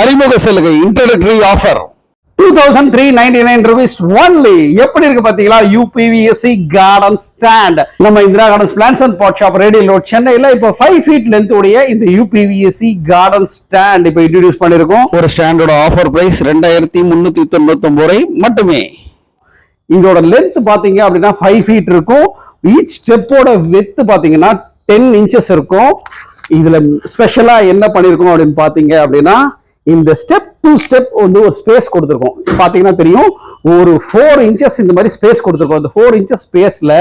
அறிமுக சலுகை introductory offer 2399 rupees only. எப்படி இருக்கு பாத்தீங்களா? UPVC garden stand. நம்ம Indira gardens plants and pot shop radial road சென்னையில இப்போ 5 feet லென்த் உடைய இந்த UPVC garden stand இப்போ இன்ட்ரோடியூஸ் பண்ணிருக்கோம். ஒரு ஸ்டாண்டோட ஆஃபர் பிரைஸ் 2399 ரூபாய் மட்டுமே. இதோட லென்த் பாத்தீங்க அப்படின்னா 5 feet இருக்கும். ஈச் ஸ்டெப்போட வித் பாத்தீங்கன்னா 10 inches இருக்கும். இதுல ஸ்பெஷலா என்ன பண்ணிருக்கோம் அப்படின்னு பாத்தீங்க அப்படின்னா இந்த ஸ்டெப் டு ஸ்டெப் வந்து ஒரு ஸ்பேஸ் கொடுத்துருக்கோம். பாத்தீங்கன்னா தெரியும், ஒரு 4 inches இந்த மாதிரி ஸ்பேஸ் கொடுத்துருக்கோம். இந்த 4 inches ஸ்பேஸ்ல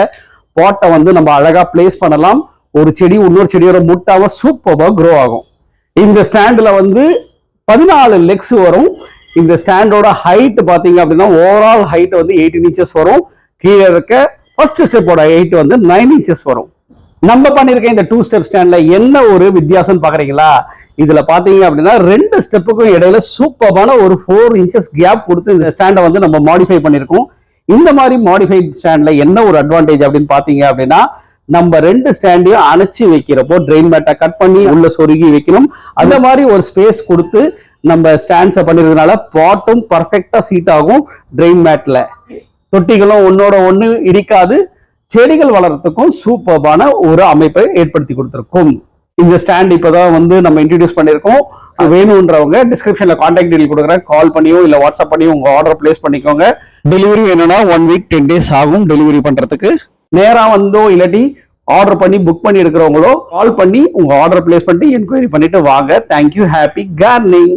பாட்டை வந்து நம்ம அழகா பிளேஸ் பண்ணலாம். ஒரு செடி இன்னொரு செடியோட முட்டாம சூப்பரா க்ரோ ஆகும். இந்த ஸ்டாண்ட்ல வந்து 14 லெக்ஸ் வரும். இந்த ஸ்டாண்டோட ஹைட் பாத்தீங்க அப்படின்னா ஓவரால் ஹைட் வந்து 18 inches வரும். கீழே இருக்க ஃபர்ஸ்ட் ஸ்டெப்போட ஹைட் வந்து 9 inches வரும். நம்ம பண்ணிருக்க இந்த 2 ஸ்டெப் ஸ்டாண்ட்ல என்ன ஒரு வித்தியாசம் பாக்குறீங்களா? இதுல பாத்தீங்க அப்படின்னா 2 ஸ்டெப்புக்கும் இடையில சூப்பரான ஒரு 4 inches கேப் கொடுத்து இந்த ஸ்டாண்டை வந்து நம்ம மாடிஃபை பண்ணிருக்கோம். இந்த மாதிரி மாடிஃபைட் ஸ்டாண்ட்ல என்ன ஒரு அட்வான்டேஜ் அப்படின்னு பாத்தீங்க அப்படின்னா நம்ம 2 ஸ்டாண்டையும் அணைச்சி வைக்கிறப்போ ட்ரெயின் மேட்டை கட் பண்ணி உள்ள சொருகி வைக்கணும். அந்த மாதிரி ஒரு ஸ்பேஸ் கொடுத்து நம்ம ஸ்டாண்ட்ஸை பண்ணிருக்கிறதுனால பாட்டும் பர்ஃபெக்டா சீட் ஆகும். ட்ரெயின் மேட்ல தொட்டிகளும் ஒன்னோட ஒண்ணு இடிக்காது. செடிகள் வளர்றதுக்கும் சூப்பரான ஒரு அமைப்பை ஏற்படுத்தி கொடுத்திருக்கும். இந்த ஸ்டாண்ட் இப்பதான் வந்து நம்ம இன்ட்ரோடியூஸ் பண்ணிருக்கோம். வேணும்ன்றவங்க டிஸ்கிரிப்ஷன்ல கான்டாக்ட் டீடைல் கொடுக்குறேன். கால் பண்ணியோ இல்ல வாட்ஸ்அப் பண்ணியோ உங்க ஆர்டர் பிளேஸ் பண்ணிக்கோங்க. டெலிவரி வேணும்னா 1 week 10 days ஆகும் டெலிவரி பண்றதுக்கு. நேரா வந்தோ இல்லாட்டி ஆர்டர் பண்ணி புக் பண்ணி எடுக்கிறவங்களோ கால் பண்ணி உங்க ஆர்டர் பிளேஸ் பண்ணிட்டு என்கொயரி பண்ணிட்டு வாங்க. தேங்க்யூ. Happy gardening.